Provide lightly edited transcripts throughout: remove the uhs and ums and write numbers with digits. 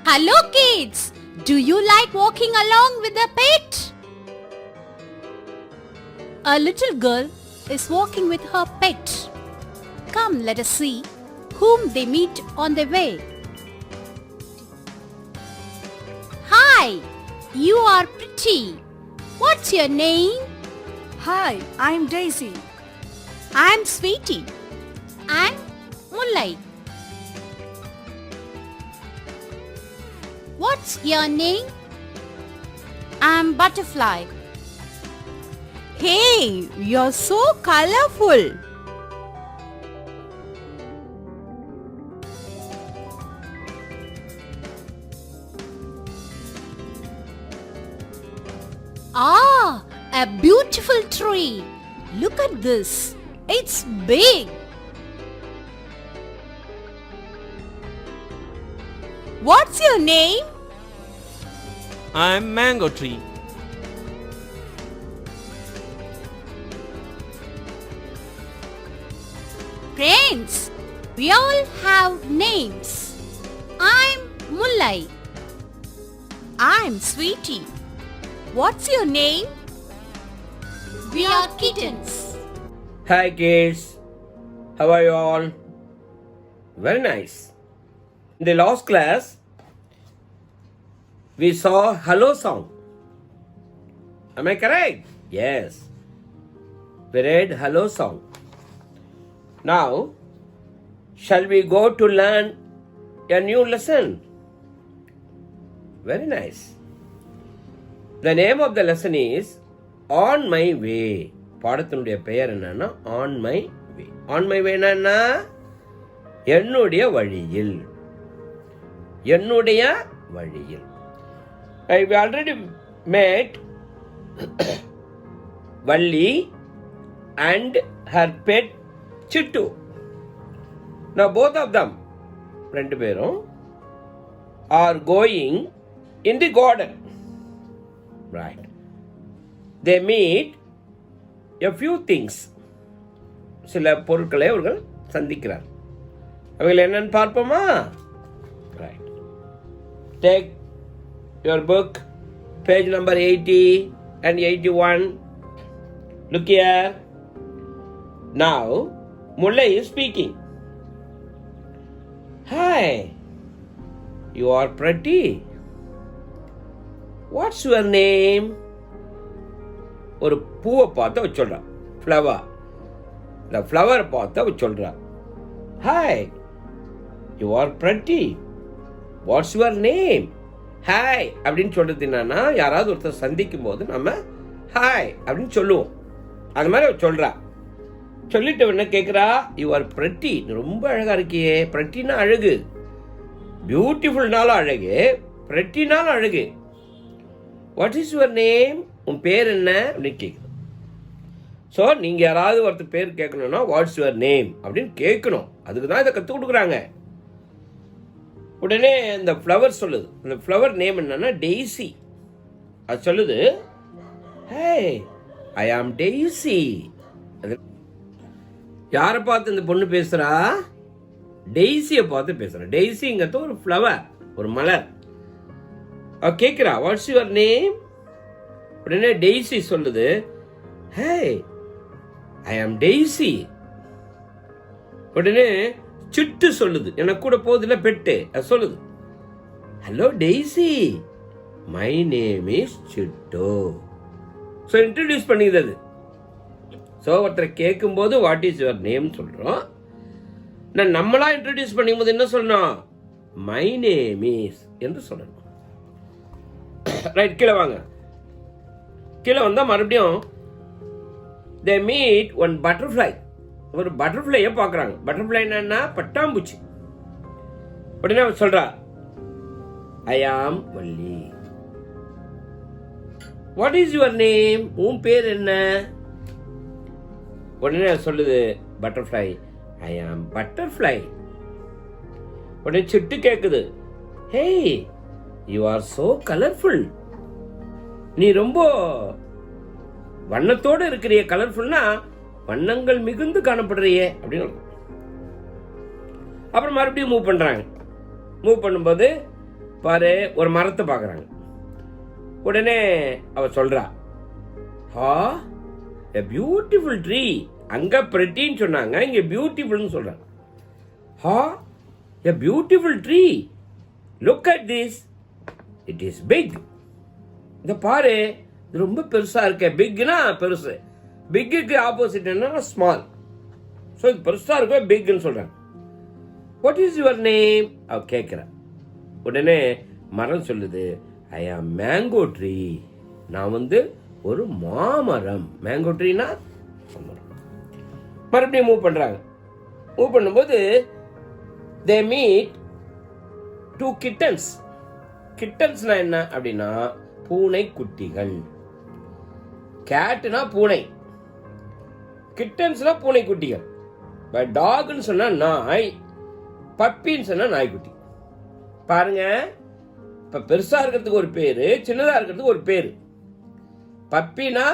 Hello kids! Do you like walking along with a pet? A little girl is walking with her pet. Come, let us see whom they meet on their way. Hi, you are pretty. What's your name? Hi, I'm Daisy. I'm Sweetie. I'm Mullai. What's your name? I'm Butterfly. Hey, you're so colorful. Ah, a beautiful tree. Look at this. It's big. What's your name? I'm Mango Tree. Friends, we all have names. I'm Mullai. I'm Sweetie. What's your name? We are kittens. Hi kids, how are you all? Very nice. In the last class, we saw hello song. Am I correct? Yes. We read hello song. Now, shall we go to learn a new lesson? Very nice. The name of the lesson is On My Way. பாடத்தினுடைய பெயர் என்னன்னா On My Way. On My Way என்னன்னா என்னுடைய வழியில். என்னுடைய வழியில். We already met Valli and her pet Chittu. Now both of them, ரெண்டு பேரும் are going in the garden. Right. They meet a few things. சில பொருட்களை அவர்கள் சந்திக்கிறார். அவைகள் என்னன்னு பார்ப்போமா? Right. Take your book, page number 80 and 81. Look here. Now, Mullai is speaking. Hi, you are pretty. What's your name? ஒரு பூவை பார்த்து அவ சொல்றா. ஃப்ளவர். இந்த ஃப்ளவர் பார்த்து அவ சொல்றா. Hi, you are pretty. What's your name? Hi அப்படின்னு சொல்றது என்னன்னா யாராவது ஒருத்தர் சந்திக்கும் போது நம்ம ஹாய் அப்படின்னு சொல்லுவோம். அது மாதிரி அவ சொல்றா. சொல்லிட்டு என்ன கேட்குறா? You are pretty. ரொம்ப அழகா இருக்கியே. பிரெட்டினா அழகு. பியூட்டிஃபுல்னாலும் அழகு. பிரெட்டினாலும் அழகு. What is your name? உன் பேர் என்ன அப்படின்னு கேட்கணும். ஸோ நீங்கள் யாராவது ஒருத்தர் பேர் கேட்கணும்னா வாட்ஸ் யுவர் நேம் அப்படின்னு கேட்கணும். அதுக்கு தான் இதை கற்றுக் கொடுக்குறாங்க. உடனே இந்த ஃப்ளவர் சொல்லுது. இந்த ஃப்ளவர் நேம் என்னன்னா டெய்ஸி. அது சொல்லுது, ஹே ஐ ஆம் டெய்ஸி. யாரை பார்த்து இந்த பொண்ணு பேசுறா? டெய்ஸியை பார்த்து பேசுறா. டெய்ஸிங்கிறது ஒரு ஃப்ளவர், ஒரு மலர். அவ கேட்கிறா வாட்ஸ் யுவர் நேம்? உடனே டெய்ஸி சொல்லுது, ஹே ஐ ஆம் டெய்ஸி. உடனே சிட்டு சொல்லுது, எனக்கு கூட போகுதுல பெட்டு, அது சொல்லுது, hello Daisy, my name is Chittu. So introduce பண்ணிக்கிறது. ஸோ ஒருத்தரை கேட்கும்போது வாட் இஸ் யுவர் நேம் சொல்கிறோம். நான் நம்மளா இன்ட்ரடியூஸ் பண்ணிக்கும்போது என்ன சொல்லணும்? மை நேம் இஸ் என்று சொல்லணும். ரைட், கீழே வாங்க. கீழே வந்தால் மறுபடியும் தே மீட் ஒன் பட்டர்ஃப்ளை. ஒரு பட்டர்ஃப்ளையை பார்க்குறாங்க. பட்டர்ஃப்ளை என்னன்னா பட்டாம்பூச்சி. உடனே அவர் சொல்றா, ஐ ஆம் Valli. What is your name? உன் பேர் என்ன? உடனே சொல்லுது பட்டர்ஃப்ளை, ஐ ஆம் பட்டர்ஃப்ளை. உடனே சிட்டு கேட்குது, hey you are so colourful. நீ ரொம்ப வண்ணத்தோடு இருக்கிறிய. கலர்ஃபுல்னா வண்ணங்கள் மிகுந்து காணப்படுறியே அப்படின்னு. அப்புறம் மறுபடியும் மூவ் பண்ணுறாங்க. மூவ் பண்ணும்போது பாரு ஒரு மரத்தை பார்க்குறாங்க. உடனே அவ சொல்றா, ஹா a beautiful tree. அங்க prettyன்னு சொன்னாங்க, இங்க பியூட்டிஃபுல்னு சொல்றாங்க. ஹா a beautiful tree. Look at this. It is big. இந்த பாரு இது ரொம்ப பெருசா இருக்க. பிக்னா பெருசு, பிக்குக்கு ஆப்போசிட் என்ன ஸ்மால். ஸோ இது பெருசா இருக்க பிக்னு சொல்றாங்க. வாட் இஸ் யுவர் நேம் அவ கேட்குற. உடனே மரம் சொல்லுது, ஐ ஆம் மேங்கோ ட்ரீ. நான் ஒரு மாமரம். மேங்கோ ட்ரீனா மரம். மறுபடியும் மூவ் பண்றாங்க. மூவ் பண்ணும்போது they meet two kittens. கிட்டன்ஸ்னா என்ன அப்படின்னா பூனை குட்டிகள். கேட்னா பூனை, கிட்டன்ஸ்னா பூனை குட்டிகள். டாக்னு சொன்னா நாய், பப்பின்னு சொன்னா நாய்க்குட்டி. பாருங்க, இப்ப பெருசா இருக்கிறதுக்கு ஒரு பேரு, சின்னதா இருக்கிறதுக்கு ஒரு பேரு. பப்பினா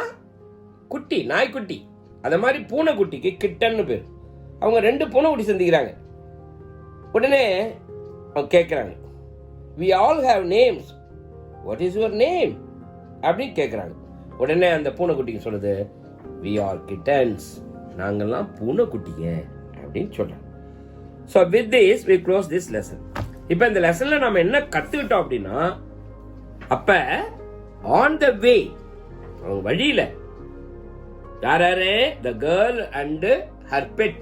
குட்டி, நாய்க்குட்டி. அத மாதிரி பூனை குட்டிக்கு கிட்டன்னு பேரு. அவங்க 2 பூனை குட்டி சந்திக்கிறாங்க. உடனே அவங்க கேட்கிறாங்க, we all have names. What is your name அப்படின்னு கேட்குறாங்க. உடனே அந்த பூனைக்குட்டிக்கு சொல்லுது, we are kittens. நாங்கள்லாம் பூனைக்குட்டிங்க அப்படின்னு சொல்றாங்க. So with this we close this lesson. இப்போ இந்த லெசன்ல நம்ம என்ன கத்துக்கிட்டோம் அப்படின்னா, அப்ப ஆன் த வே, வழியில யாராரு, the girl and her pet,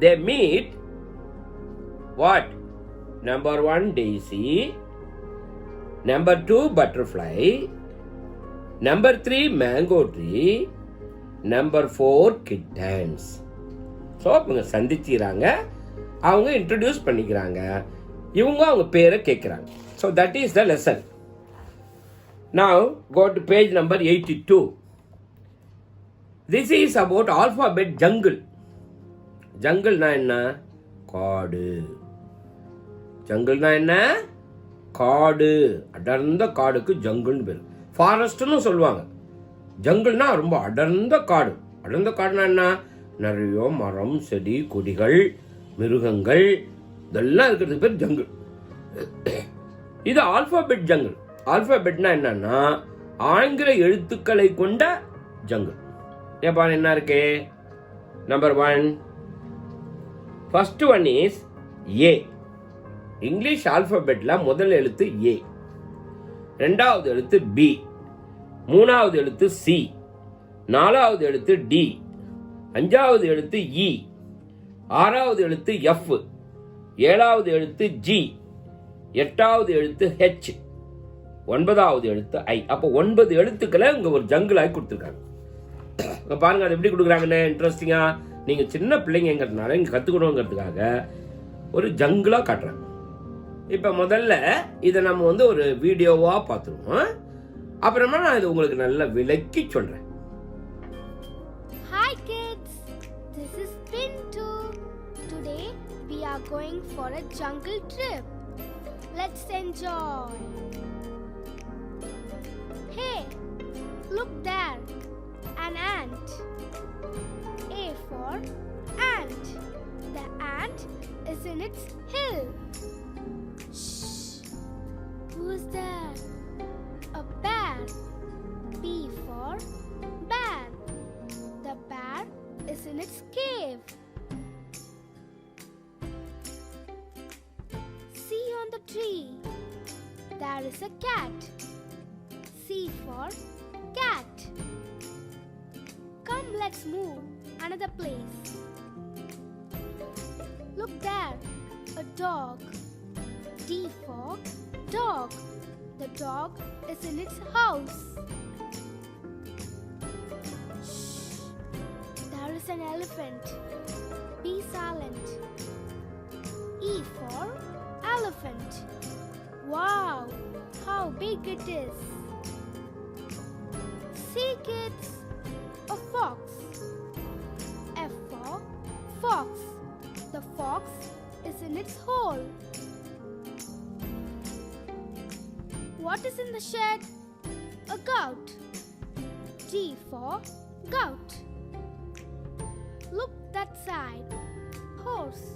they meet what? Number 1 daisy, number 2 butterfly, number 3 mango tree, number 4 kittens. So இவங்க சந்திச்சுக்கிறாங்க, அவங்க இன்ட்ரடியூஸ் பண்ணிக்கிறாங்க, இவங்க அவங்க பேரை கேட்குறாங்க. So that is the lesson. Now go to page number 82. This is about alphabet jungle. ஜங்கிள்னா என்ன? காடு. ஜங்கிள்னா என்ன? காடு. அடர்ந்த காடுக்கு ஜங்கிள்னு பேர். ஃபாரஸ்ட்னு சொல்லுவாங்க. ஜங்கிள்னா ரொம்ப அடர்ந்த காடு. அடர்ந்த காடுனா என்ன? நிறைய மரம், செடி, கொடிகள், மிருகங்கள், இதெல்லாம் இருக்கிறதுக்கு பேர் ஜங்கிள். இது ஆல்பாபெட் ஜங்கிள். ஆல்பாபெட்னா என்னன்னா ஆங்கில எழுத்துக்களை கொண்ட ஜங்கிள். ஏப்பா என்ன இருக்கு? Number 1, first one is A. English ஆல்பாபெட்ல முதல் எழுத்து ஏ, 2வது எழுத்து பி, 3வது எழுத்து சி, 4வது எழுத்து டி, 5வது எழுத்து இ, 6வது எழுத்து எஃப், 7வது எழுத்து ஜி, 8வது எழுத்து ஹெச், 9வது எழுத்து ஐ. அப்போ 9 எழுத்துக்களை இங்க ஒரு ஜங்கிளாகி கொடுத்துருக்காங்க. பாருங்க அது எப்படி கொடுக்குறாங்கன்னு. இன்ட்ரெஸ்டிங்கா, நீங்க சின்ன பிள்ளைங்கிறதுனால இங்க கத்துக்கணுங்கிறதுக்காக ஒரு ஜங்கிளா காட்டுறாங்க. இப்ப முதல்ல இதை நம்ம ஒரு வீடியோவா பார்த்துருவோம். அப்புறமா நான் இது உங்களுக்கு நல்லா விளக்கி சொல்றேன். Hi kids, this is Pintu. Today we are going for a jungle trip. Let's enjoy. Hey, look there, an ant. A for ant. The ant is in its hill. Shh. Who's there? A bear. B for bear. The bear is in its cave. See on the tree. There is a cat. C for cat. Come, let's move another place. Look there, a dog. D for dog. The dog is in its house. Shh. There is an elephant. Be silent. E for elephant. Wow, how big it is. See kids, a fox. F for fox. The fox is in its hole. What is in the shed? A goat. G for goat. Look that side. Horse.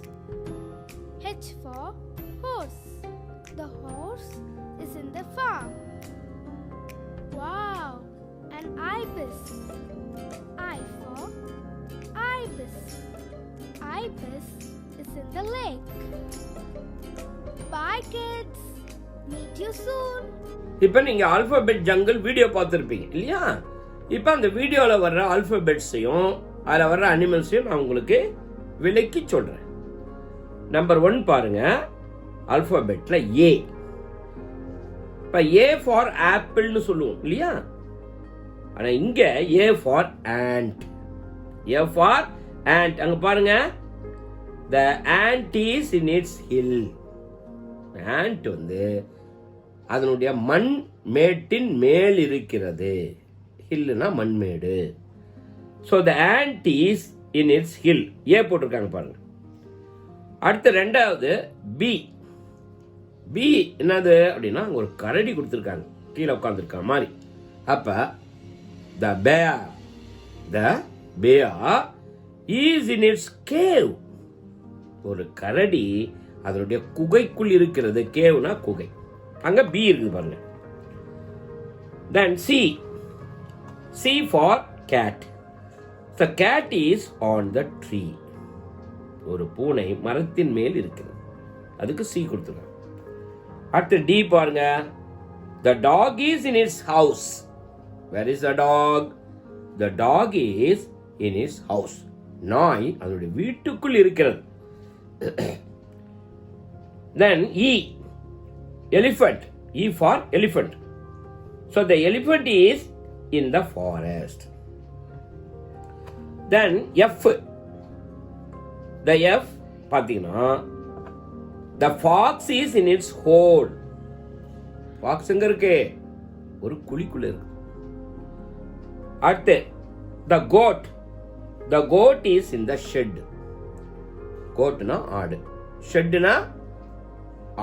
H for horse. The horse is in the farm. Wow, an ibis. I for ibis. Ibis is in the lake. Bye kids. Meet you soon. இப்போ நீங்கள் alphabet jungle video பார்த்துருப்பீங்க இல்லையா? இப்போ அந்த வீடியோவில் வர்ற ஆல்ஃபபெட்ஸையும் அதில் வர்ற அனிமல்ஸையும் நான் உங்களுக்கு விளக்கி சொல்கிறேன். நம்பர் 1 பாருங்க, ஆல்ஃபபெட்டில் ஏ. இப்போ ஏ ஃபார் ஆப்பிள்னு சொல்லுவோம் இல்லையா? ஆனால் இங்கே A for ant. A for ant. அங்கே பாருங்க, the ant is in its hill. Ant வந்து அதனுடைய மண் மேட்டின் மேல் இருக்கிறது. ஹில்லுனா மண்மேடு. So the ant is in its hill. A போட்டிருக்காங்க பாருங்க. அடுத்து ரெண்டாவது பி. பி என்னது அப்படின்னா ஒரு கரடி கொடுத்துருக்காங்க, கீழே உட்காந்துருக்க மாதிரி. அப்ப த பேர். த bear is in its cave. ஒரு கரடி அதனுடைய குகைக்குள் இருக்கிறது. கேவ்னா குகை. அங்க பி இருக்குது பாருங்க. Then C. C for cat. The cat is on the tree. ஒரு பூனை மரத்தின் மேல் இருக்கிறது. அதுக்கு சி கொடுத்துருக்காங்க. அடுத்து டி பாருங்க. The dog is in its house. Where is the dog? The dog is in its house. நாய் அதனுடைய வீட்டுக்குள் இருக்கிறது. Then E. Elephant. E for elephant. So the elephant is in the forest. Then F. The F பார்த்தீங்கன்னா the fox is in its hole. fox எங்க இருக்கு? ஒரு குழிக்குள்ள இருக்கு. அடுத்து the goat. The goat is in the shed. goatனா ஆடு. shedனா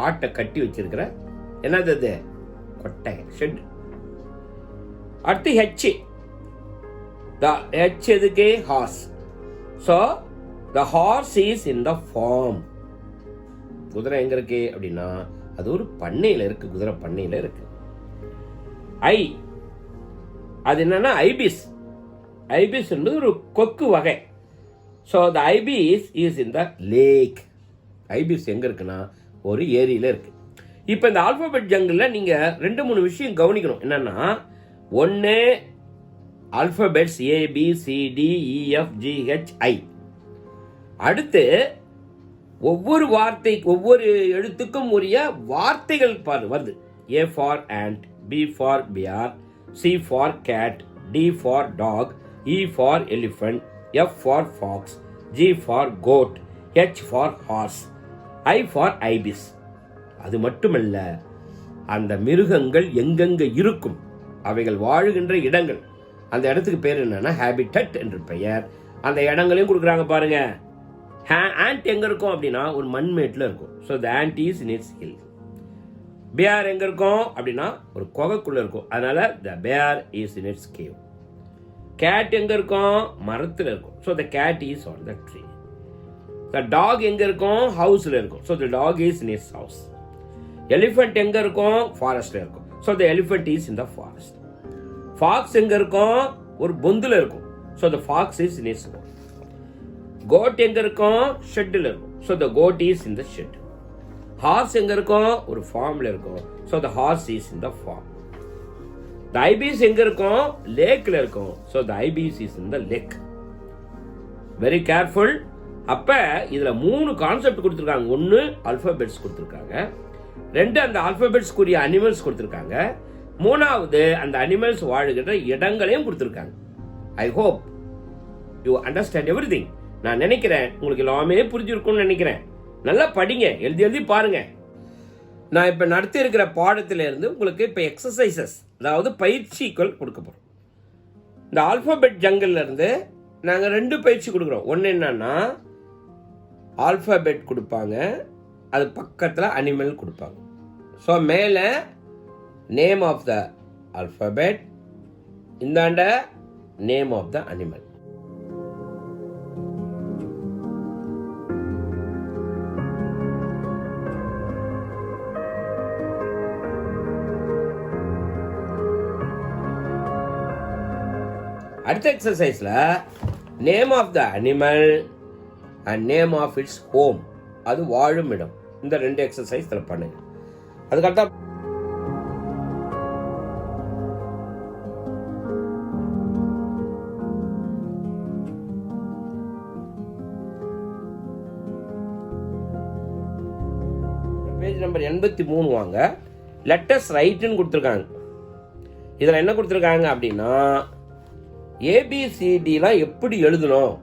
ஆட்டை கட்டி வச்சிருக்கிற என்னது அது? கொட்டை. ஷெட். அடுத்து H. The H எதுக்கு? Hours. So the horse is in the farm. குதிரை எங்க இருக்கு அப்படின்னா அது ஒரு பண்ணையில இருக்கு. குதிரை பண்ணையில இருக்கு. I. அது என்னன்னா ஐபிஸ். ஐபிஸ் என்பது ஒரு கொக்கு வகை. So the ibis is in the lake. ஐபிஸ் எங்க இருக்குன்னா ஒரு ஏரியில இருக்கு. இப்போ இந்த ஆல்பபெட் ஜங்கிளில் நீங்க 2-3 விஷயம் கவனிக்கணும். என்னன்னா, ஒன்று ஆல்பபெட்ஸ் ABCDEFGHI. அடுத்து ஒவ்வொரு வார்த்தை ஒவ்வொரு எழுத்துக்கும் உரிய வார்த்தைகள் வருது. A for ant, B for bear, C for cat, D for dog, E for elephant, F for fox, G for goat, H for horse, I for ibis. அது மட்டுமல்ல, அந்த மிருகங்கள் எங்கெங்க இருக்கும், அவைகள் வாழுகின்ற இடங்கள், அந்த இடத்துக்கு பேர் என்னன்னா ஹேபிட்டட் என்று பெயர். அந்த இடங்களையும் கொடுக்குறாங்க பாருங்க. ஆண்ட் எங்க இருக்கும் அப்படின்னா ஒரு மண்மேட்டில் இருக்கும். So the ant is in its hill. பேர் எங்க இருக்கும் அப்படின்னா ஒரு குகைக்குள்ள இருக்கும். அதனால the bear is in its cave. Cat எங்க இருக்கும்? மரத்தில் இருக்கும். So the cat is on the tree. The dog எங்க இருக்கும்? ஹவுஸ்ல இருக்கும். So the dog is in its house. Elephant எங்க இருக்கும்? ஃபாரஸ்ட்ல இருக்கும். So the elephant is in the forest. Fox எங்க இருக்கும்? ஒரு பொந்துல இருக்கும். So the fox is in its பொந்து. கோட் எங்க இருக்கும்? ஷெட்ல இருக்கும். So the goat is in the shed. Hours எங்க இருக்கும்? ஒரு ஃபார்ம்ல இருக்கும். So the horse is in the farm. The ibis எங்க இருக்கும்? லேக்ல இருக்கும். So the ibis is in the lake. Very careful. அப்ப இதுல 3 கான்செப்ட் கொடுத்துருக்காங்க. 1 ஆல்பபெட்ஸ் கொடுத்துருக்காங்க, 2 அந்த ஆல்பபெட்ஸ்க்குரிய அனிமல்ஸ் கொடுத்துருக்காங்க, 3வது அந்த அனிமல்ஸ் வாழுகின்ற இடங்களையும் கொடுத்துருக்காங்க. I hope you understand everything. நான் நினைக்கிறேன் உங்களுக்கு எல்லாமே புரிஞ்சிருக்கும்னு நினைக்கிறேன். நல்லா படிங்க, எழுதி பாருங்க. நான் இப்ப நடத்தி இருக்கிற பாடத்தில இருந்து உங்களுக்கு இப்ப எக்ஸசைசஸ், அதாவது பயிற்சிகள் கொடுக்க போறோம். இந்த ஆல்பபெட் ஜங்கிள்ல இருந்து நாங்க 2 பயிற்சி கொடுக்குறோம். ஒன்னு என்னன்னா ஆல்பபெட் கொடுப்பாங்க, அது பக்கத்துல அனிமல் கொடுப்பாங்க. ஸோ மேல நேம் ஆஃப் த ஆல்பபெட், இந்தாண்ட நேம் ஆஃப் த அனிமல். அடுத்த எக்ஸசைஸில் name of the animal and name of its home, அது வாழும் இடம். இந்த 2 எக்ஸசைஸ் இதில் பண்ணுங்க. அதுக்கடுத்த பேஜ் நம்பர் 83 வாங்க. லெட்டர்ஸ் ரைட்டுன்னு கொடுத்துருக்காங்க. இதில் என்ன கொடுத்துருக்காங்க அப்படின்னா ஏபிசிடிலாம் எப்படி எழுதணும்,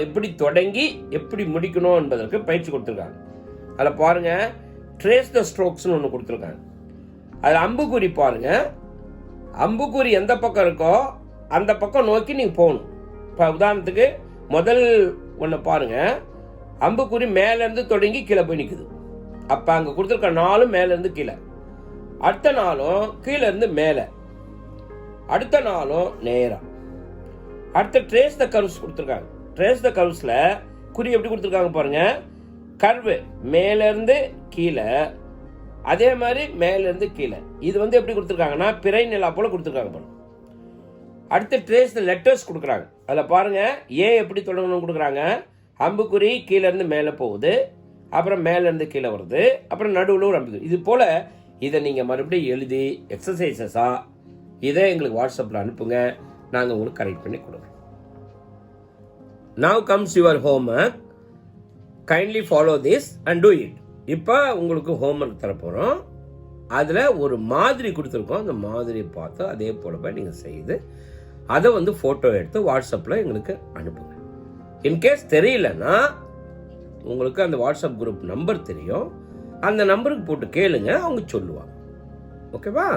எப்படி தொடங்கி எப்படி முடிக்கணும் என்பதற்கு பயிற்சி கொடுத்துருக்காங்க. அதில் பாருங்க, ட்ரேஸ் த ஸ்ட்ரோக்ஸ்னு ஒன்று கொடுத்துருக்காங்க. அதில் அம்புக்குறி பாருங்க, அம்புக்குறி எந்த பக்கம் இருக்கோ அந்த பக்கம் நோக்கி நீங்கள் போகணும். இப்போ உதாரணத்துக்கு முதல் ஒன்று பாருங்க, அம்புக்குறி மேலேருந்து தொடங்கி கீழே போய் நிற்குது. அப்போ அங்கே கொடுத்துருக்க 4 மேலேருந்து கீழே, அடுத்த 4 கீழே இருந்து மேலே, அடுத்த 4 நேரம். அடுத்த ட்ரேஸ் த கர்வ்ஸ் கொடுத்துருக்காங்க. ட்ரேஸ் த கர்வ்ஸில் குறி எப்படி கொடுத்துருக்காங்க பாருங்க, கர்வு மேலேருந்து கீழே, அதே மாதிரி மேலேருந்து கீழே. இது எப்படி கொடுத்துருக்காங்கன்னா பிறை நிலா போல கொடுத்துருக்காங்க பாருங்க. அடுத்து ட்ரேஸ் த லெட்டர்ஸ் கொடுக்குறாங்க. அதில் பாருங்க, ஏ எப்படி தொடங்கணும்னு கொடுக்குறாங்க. அம்புக்குறி கீழேருந்து மேலே போகுது, அப்புறம் மேலேருந்து கீழே வருது, அப்புறம் நடுவில் ஒரு அம்புக்குறி. இது போல் இதை நீங்கள் மறுபடியும் எழுதி எக்ஸசைசஸாக இதை எங்களுக்கு வாட்ஸ்அப்பில் அனுப்புங்க, நாங்கள் உங்களுக்கு கரெக்ட் பண்ணி கொடுக்குறோம். Now comes your homework. Kindly follow this and do it. இப்போ உங்களுக்கு ஹோம்ஒர்க் தரப்போகிறோம். அதில் ஒரு மாதிரி கொடுத்துருக்கோம். அந்த மாதிரியை பார்த்து அதே போல் போய் நீங்கள் செய்து அதை ஃபோட்டோ எடுத்து வாட்ஸ்அப்பில் எங்களுக்கு அனுப்புங்க. இன்கேஸ் தெரியலன்னா உங்களுக்கு அந்த வாட்ஸ்அப் குரூப் நம்பர் தெரியும், அந்த நம்பருக்கு போட்டு கேளுங்க, அவங்க சொல்லுவாங்க. ஓகேவா?